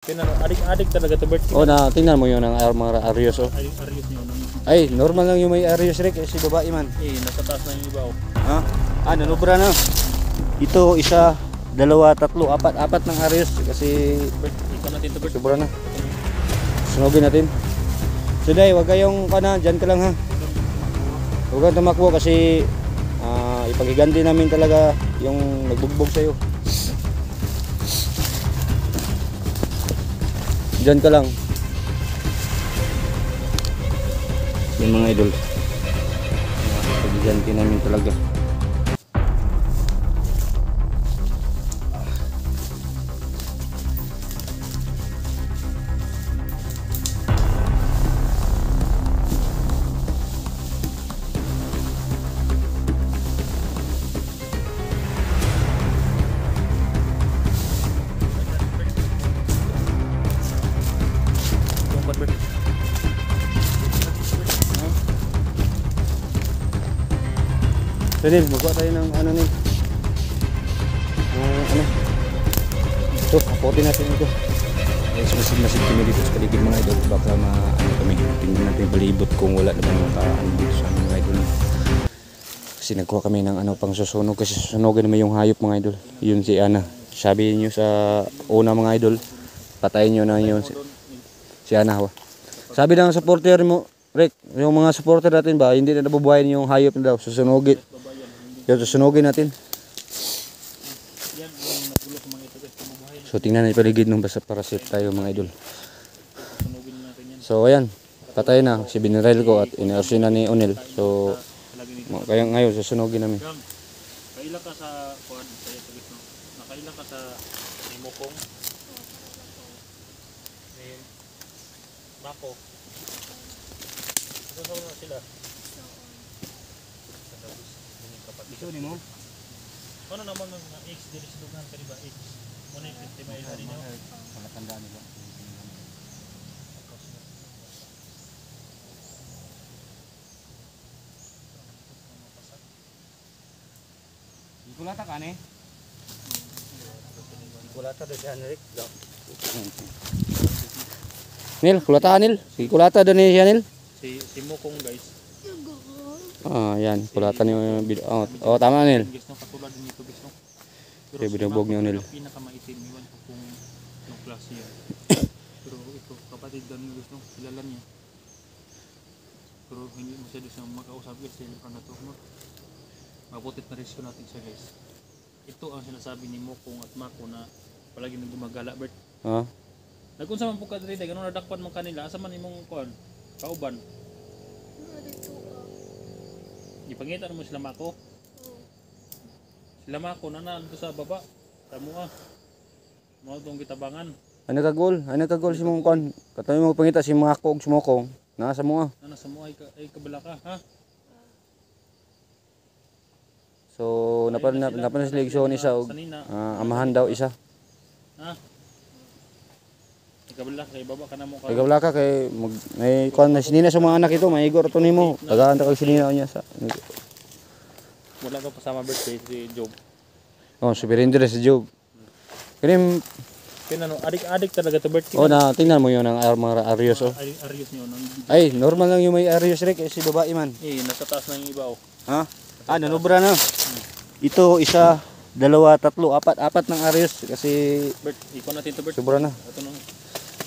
Adik talaga to, Bert. Oh, na tingnan mo yun ang mga Arios, oh. Arios niyo. Ay, normal lang yung may Arios, Rick. Si babae man. Nasa taas na yung iba, oh. Ha? Nanubra na. Ito, isa, dalawa, tatlo, apat ng Arios. Kasi, Bert, ikon natin to, Bert. sobra na. Sunugin natin. So, Day, wag kayong dyan ka lang, ha. Huwag kang tumakbo kasi ipaghiganti namin talaga yung nagbugbog sa'yo. Diyan ka lang. Yung mga idol. Ipaghiganti namin talaga. So din, magkuha tayo ng ni. Ito, apotin natin ito. Guys, masid kami dito sa paligid mga idol. Baka kami. Tingnan natin palibot kung wala naman yung sa mga idol. Kasi nagkuha kami ng pang susunog. Kasi susunogin naman yung hayop mga idol. Yun si Ana. Sabi niyo sa una mga idol, patayin nyo na yun si Ana. Sabi ng supporter mo, Rick, yung mga supporter natin ba, hindi na nabubuhayin yung hayop na daw. Susunogin. Susunogin natin. So tingnan natin paligid nung basta para safe tayo mga idol. So ayan, patay na si Binirel ko at inersi na ni Onel. So kaya ngayon susunogin namin. Kailan ka sa kuan sa gitna? Nakailan ka sa Mokong? Mako. Ano na sila? Iso ni mo? Ano naman ang X dili sa lugar kani ba X? Mo ni 50 mile hari niyo. Palatandaan nila. Kulata ka ni? Kulata do si Henrik. Nil, kulata Nil. Si kulata do ni Nil. Si Mokong guys. Yan, kulatan yung video. Oh, tama Nil. Katulad din ito guys, no. Pero binubog niyo Nil. Pinakamaitim iwan ko kung anong klase yan. Pero ito kapatid daw niyo guys, no. Kilala niya. Pero hindi masyado siyang makausap guys, ano to, no. Mabutit na rescue natin siya guys. Ito ang sinasabi ni Mokong at Mako na palagi nang gumagala, Bert. Nagkunsa man po ka diri, ganun nadakpan man kanila. Asa man imong kuan? Kauban. Ipangitan mo sila Mako? Sila Mako na nandito sa baba. Tamo Mga itong kitabangan. Ano ka gol si mong kon? Katabi mo pangita si Mako ug Sumokong. Nasa mo Nasa mo ay kabala ka, ha? So napan sila igsoon isa og amahan daw isa. Ha? Ikabala kay baba ka na mo ka. Ikabala ka kay may kon na sinina sa mga anak ito, maigor to nimo. Tagaan ta kag sinina niya sa. Wala ka pasama birthday si Job. Oh, si Berinder si Job. Kini adik talaga to birthday. Oh, na tingnan mo yun ang mga Arios, oh. Arios niyo nang. Ay, normal lang yung may Arios, Rick. Si babae man. Nasa taas na yung iba, oh. Ha? Nanubra na. Ito, isa, dalawa, tatlo, apat ng Arios. Kasi Bert, ikon natin to Bert. sobra na. Ito nang.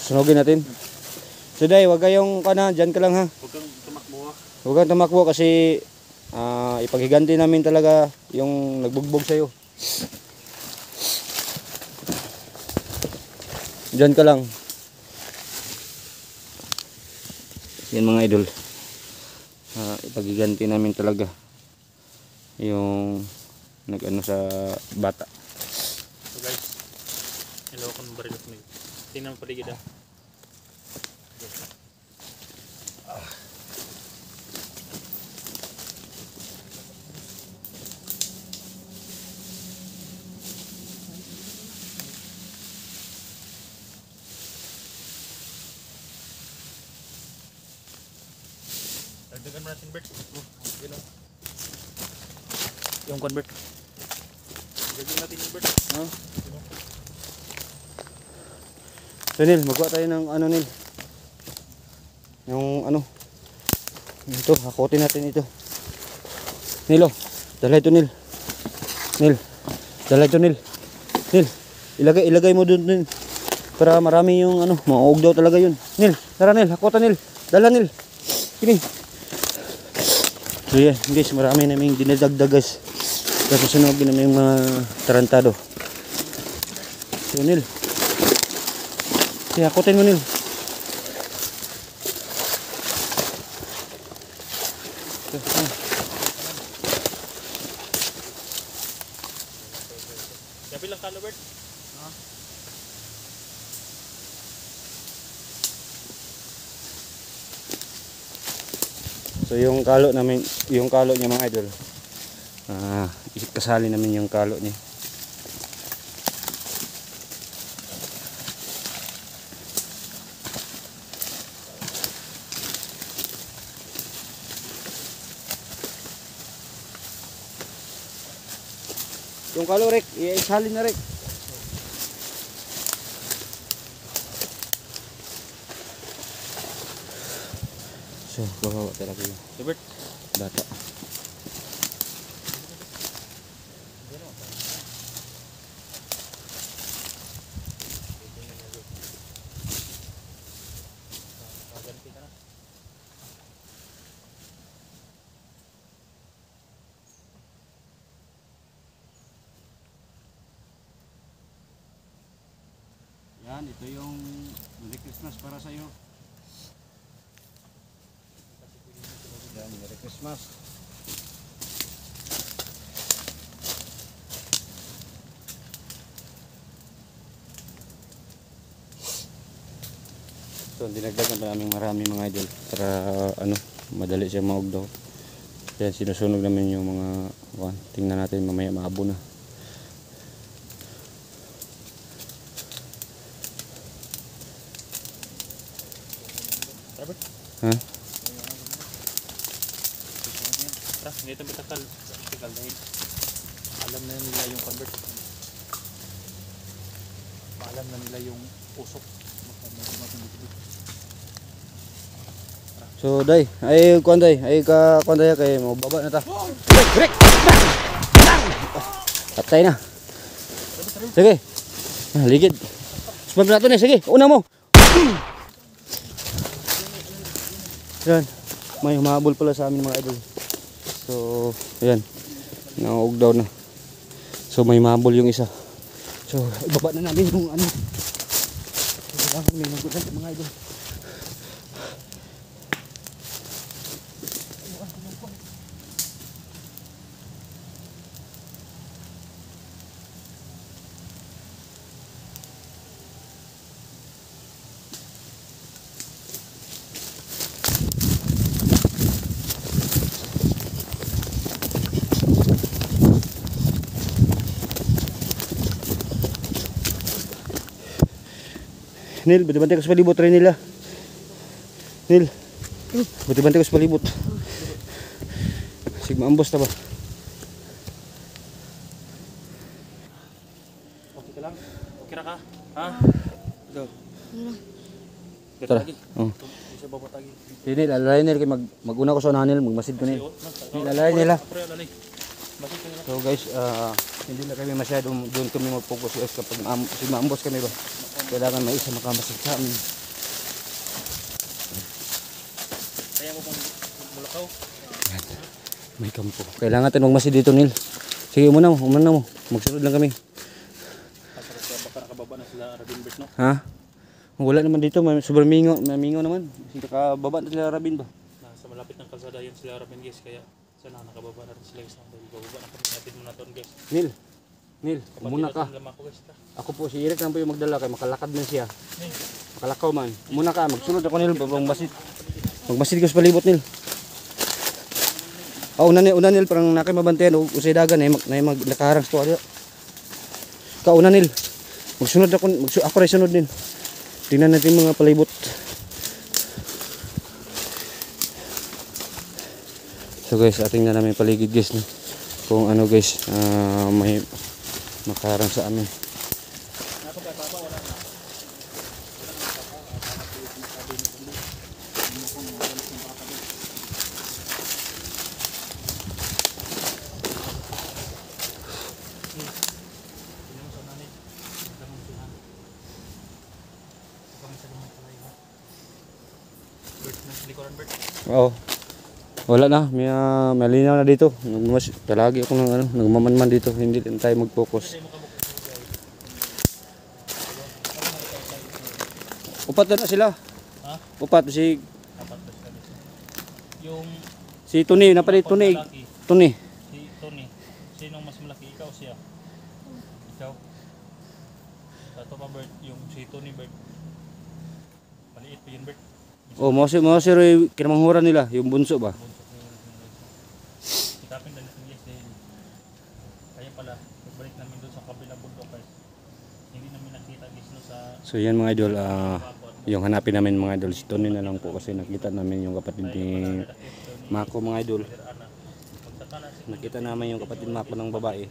Sunugin natin. So, Day, wag kayong dyan ka lang, ha. Huwag kang tumakbo, ha. Huwag kang tumakbo kasi ipaghiganti namin talaga yung nagbugbog sa'yo. Diyan ka lang. Yan mga idol. Ipaghiganti namin talaga yung nag-ano sa bata. So guys, hello kung baril ko. Tingnan mo paligid, ha. Dagdagan mo natin, Bert. Yung convert. Dagdagan natin yung Bert. So Nil, magkuha tayo ng ano Nil. Yung ano. Ito, hakotin natin ito. Nil, oh. Dala ito Nil. Nil. Dala ito Nil. Nil, ilagay mo dun Nil. Para marami yung ano, mauog daw talaga yun. Nil, tara Nil, hakotan Nil. Dala Nil. Kini. So yan guys, marami naming dinadagdag guys. Tapos sunog din namin yung mga tarantado. So Nil. Kaya hakotin mo Nil. Gabi lang ka, Robert. So yung kalo namin, yung kalo niya mga idol. Kasali namin yung kalo niya. Yung kalo Rek, isalin na Rek. So, bawa talaga yun. Robert. Bata. Yan, ito yung Merry Christmas para sa iyo. Yan, Merry Christmas. So, dinagdagan pa namin marami mga idol para ano, madali siya maog daw. Kaya sinusunog namin yung mga tingnan natin mamaya maabo na. Robert. Ha? Tara, ngayon bitakal. Bitakal dahil alam na nila yung convert. Alam na nila yung usok. So day, ay kuanday, ay ka kuanday kay mo baba na ta. Break. Patay na. Sige. Ligid. Subag nato ni sige. Una mo. Yan. May humabol pala sa amin mga idol. So, ayan. Nauog daw na. So, may humabol yung isa. So, ibaba na namin yung ano. Kailangan may nagulat mga idol. Nil, bantay ko sa palibot rin nila. Nil, bantay ko sa palibot. Sigma ambos na ba? Okay ka lang? Okay na ka? Ha? Go. Tara. Oh. Isa babotagi. Nil, alalayan nila kay maguna ko sa nanil, magmasid ko nil. Nil, alalayan nila. So guys, hindi na kami masyadong doon kami mag-focus guys kapag maambos kami ba. Kailangan may isa makamasid sa amin. Kaya ko kung mulakaw. May kampo. Kailangan natin magmasid dito Nil. Sige, umuna mo. Magsunod lang kami. Baka nakababa na sila Rabin no? Ha? Wala naman dito, sobrang mingo naman. Nakababa na sila Rabin ba? Nasa malapit ng kalsada yun sila Rabin guys. Kaya sana nakababa na rin sila guys. Bababa na kami natin muna doon guys. Nil, umuna ka. Ako po, si Eric lang po yung magdala kay makalakad man siya. Makalakaw man. Umuna ka, magsunod ako Nil, magmasid ko sa palibot Nil. Una Nil, parang nakay mabantayan, usay dagan, nakaharang sa tuwa. Kauna Nil, magsunod ako rin sunod Nil. Tingnan natin mga palibot. So guys, ating na namin paligid guys. No? Kung ano guys, may makaharang sa amin. Bert, nasa likuran Bert. Oo. Wala na, malinaw na dito. Talagi ako ng nagmamanman dito, hindi din tayo mag-focus. Upat na sila. Ha? Upat si Apat na sila dito. Yung Tony, napalit Tony. malaki, Tony. si Tony. Sinong mas malaki? Ikaw o siya? Ikaw? Ito pa Bert, yung si Tony Bert. Maliit pa yun Bert. Oh, mo si Roy kinamanghuran nila, yung bunso ba? Bunsok na yun. Kitapin na natin yes dahil kaya pala, pagbalik namin doon sa kabilang bundok guys. Hindi namin nakita guys no sa So yan mga idol, Bapo at yung hanapin namin mga idol, si Tony na lang po kasi nakita namin yung kapatid ni Mako mga idol. Ana. Pagtaka na si Nakita namin yung kapatid Mako ng babae.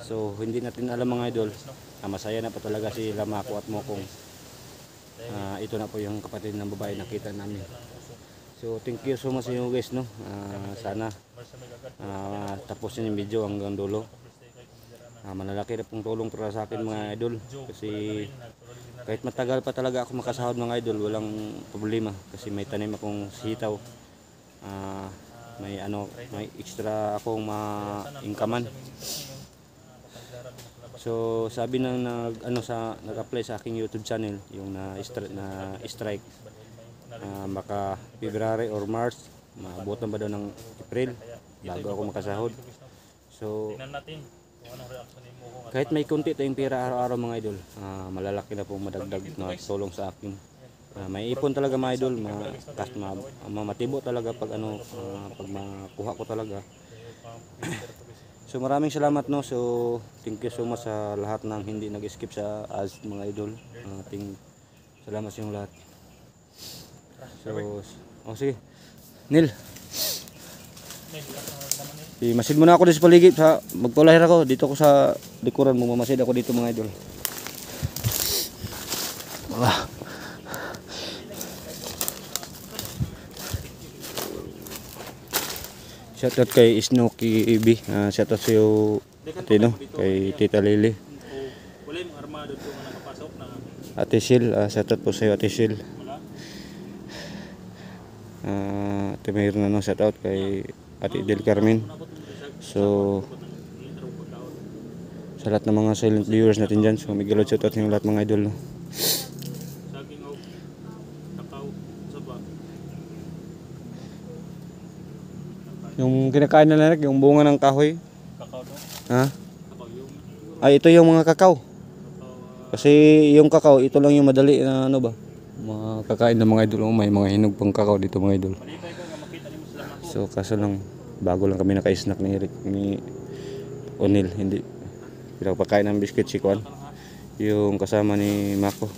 So hindi natin alam mga idol, masaya na pa talaga si Mako at Mokong. Ito na po yung kapatid ng babae nakita namin. So thank you so much sa inyo guys no. Sana tapusin yung video hanggang dulo. Malalaki na pong tulong para sa akin mga idol kasi kahit matagal pa talaga ako makasahod mga idol, walang problema kasi may tanim akong sitaw. May extra akong ma-inkaman. So sabi nang nag-apply sa aking YouTube channel yung na strike baka February or March maabutan ba daw ng April bago ako makasahod. So tingnan natin kung anong reaction ni Mokong at kahit may konti tayong pera araw-araw mga idol, malalaki na po madagdag na tulong sa akin. May ipon talaga mga idol, matibo talaga pag pag makuha ko talaga. So maraming salamat no. So thank you so much sa lahat ng hindi nag-skip sa ads mga idol. Salamat sa inyong lahat. So sige. Nil. Masid muna ako dito sa paligid sa magpulahir ako dito ako sa likuran, magmamasid ako dito mga idol. Shoutout kay Snooki B. Shoutout sa iyo Tino, kay Tita Lily. wala yung armado doon na nakapasok na Ate Sil, shoutout po sa iyo Ate Sil. wala. Ate Mayroon na shoutout kay Ate Del Carmen. So sa lahat ng mga silent viewers natin dyan, so migilod shoutout sa lahat mga idol no. Saging o kakao saba. Yung kinakain na lang yung bunga ng kahoy. Kakao no? Ha? Kakao yung Ay ito yung mga kakao. kakao Kasi yung kakao, ito lang yung madali na makakain ng mga idol. May mga hinog pang kakao dito mga idol. malipay ka nga makita ni mo sila ako. So kaso lang, bago lang kami naka-snack ni Eric, ni O'Neil. Hindi. Pinapakain ng biscuit si Kwan. Yung kasama ni Mako.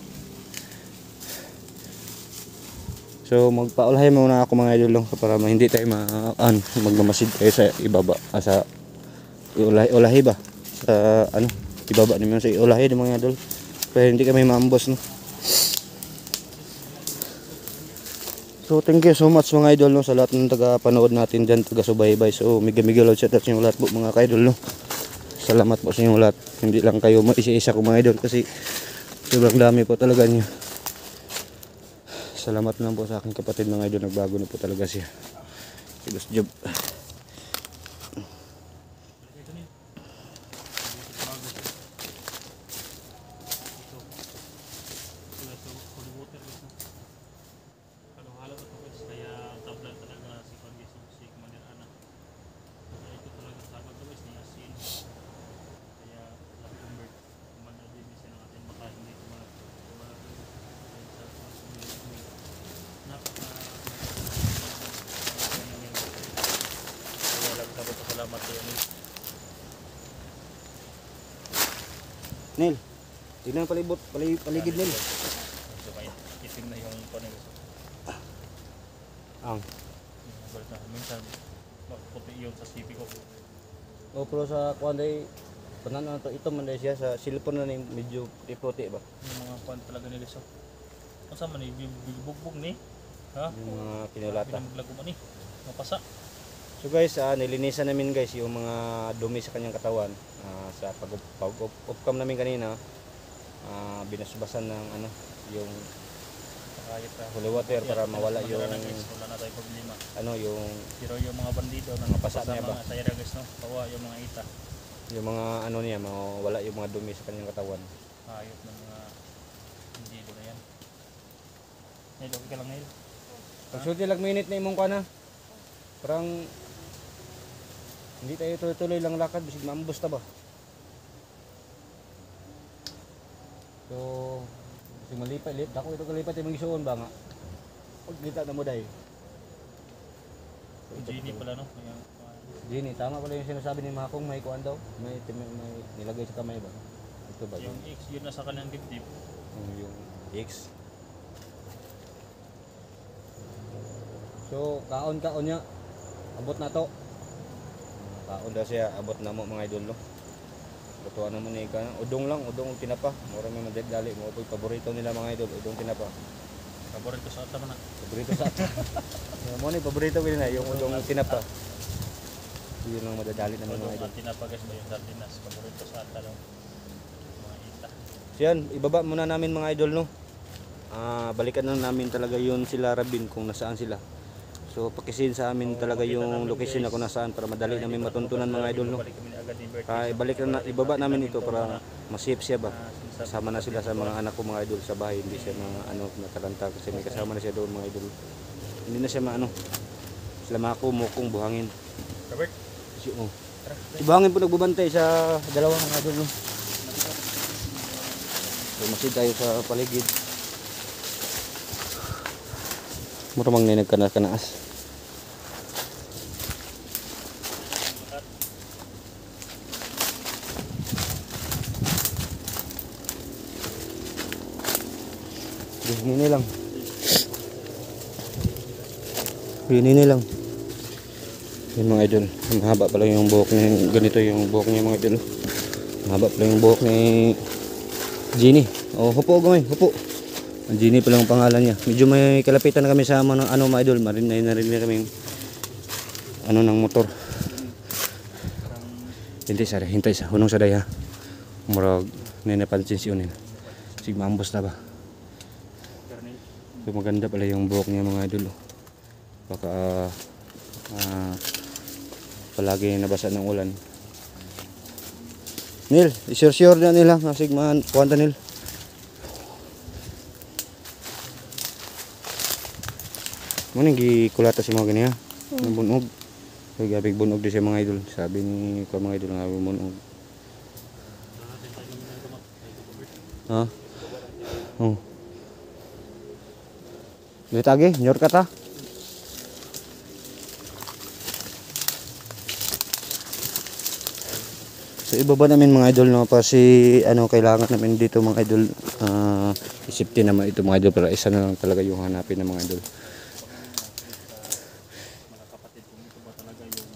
So magpaulahay muna ako mga idol lang para hindi tayo magmamasid tayo sa ibaba. Sa ulahi ba? Sa ibaba naman sa ulahi ng mga idol. Pero hindi kami maambos no. So thank you so much mga idol no, sa lahat ng taga-panood natin dyan, taga-subaybay. So migil out shout out sa inyo lahat po mga ka-idol no. Salamat po sa inyo lahat. Hindi lang kayo isa-isa ko mga idol kasi sobrang dami po talaga niyo. Salamat lang po sa aking kapatid mga idol, nagbago na po talaga siya. Good job. Salamat kayo ni. Nil, tignan palibot, paligid Nil. So may itim na yung panel. Minsan puti yun sa CP ko. O pero sa kuanday panan to ito man siya sa cellphone na medyo puti ba. Yung mga kwan talaga nila so. Kung saan man bugbog ni? Ha? Yung mga pinulata. Pinamaglago man ni. Mapasa. So guys, nilinisan namin guys yung mga dumi sa kanyang katawan. Sa pag-off-cam namin kanina, binasbasan ng yung Kahit holy water para mawala yung wala na tayong problema. ano yung Pero yung mga bandido na Mga pasa niya ba? sa area guys, no? Kawa yung mga ita. yung mga ano niya mawala yung mga dumi sa kanyang katawan. Hayop ng mga bandido na yan. Ngayon, okay ka lang ngayon. Pagsulti lang minute na imong kana. Parang hindi tayo tuloy-tuloy lang lakad bisig maambos ta ba. So si malipat lit ako ito kalipat imong isuon ba nga. Pag kita na mo day. Genie pala, no? Ayan. Gini, tama pala yung sinasabi ni Makong may kuan daw. May nilagay sa kamay ba? Ito ba? Yung X, yun nasa kanyang dibdib. Yung X. So, kaon-kaon niya. Abot na to. Kaon daw siya, abot na mo mga idol, no? Lutuan naman ni ka. Udong lang, udong tinapa. Mura may madali mo. Ito paborito nila mga idol, udong tinapa. Paborito sa ata man na. Paborito sa atin. Mo ni paborito ko na yung udong tinapa. Yun ang madadali naman mga idol. Tinapa guys ba yung sardinas? Paborito sa ata lang. Mga ita. So yan, ibaba muna namin mga idol, no. Balikan na namin talaga yun sila Rabin kung nasaan sila. So pakisin sa amin talaga yung location na kung nasaan para madali namin matuntunan mga idol, no. Ibalik na ibaba namin ito para ma-safe siya ba. Kasama na sila sa mga anak ko mga idol sa bahay, hindi siya mga ano nataranta kasi may kasama na siya doon mga idol. Hindi na siya maano. Sila mukong buhangin. Robert, Si buhangin po nagbubantay sa dalawa mga idol, no. So masid tayo sa paligid. Muramang ninag ka na kanaas. Ini lang. Ini lang. Yung mga idol, mahaba pala yung buhok ni ganito yung buhok niya mga idol. Mahaba pala yung buhok ni Genie. Oh, hupo gamay, hupo. Ang Genie pala ang pangalan niya. Medyo may kalapitan na kami sa ano mga idol, marinay na rin kami ano ng motor. Hintay sa hunong saday ha. Murag ninapansin si unin. Sig maambos na ba? So, maganda pala yung buhok niya mga idol. Baka palagi nabasa ng ulan. Nil, isure na nila masig man kuwanta Nil. Muna gikulata si mga ganyan. Bunog. So, gabig bunog din siya mga idol. Sabi ni ko mga idol nga bunog. Ha? Oh. Dito lagi, nyor ka ta. So ibaba namin mga idol, no, pa si ano kailangan namin dito mga idol, isipin naman ito mga idol para isa na lang talaga yung hanapin ng mga idol. mga kapatid kung ito ba talaga yung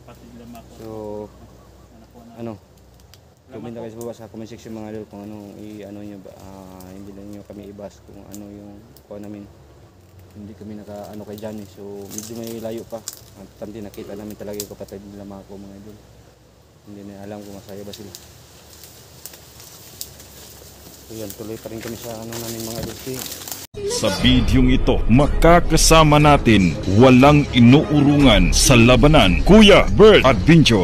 kapatid lamang ko. So ano, comment na kayo sa baba sa comment section mga idol kung ano ano niyo ba, hindi lang niyo kami ibas kung ano yung kuha namin. Hindi kami naka ano kay Johnny, so medyo may layo pa. At tanti nakita namin talaga yung kapatid nila mga ko mga idol. Hindi na alam kung masaya ba sila. So yan, tuloy pa rin kami sa ano namin mga idol. Sa bidyong ito, makakasama natin walang inuurungan sa labanan, Kuya Bert Adventure.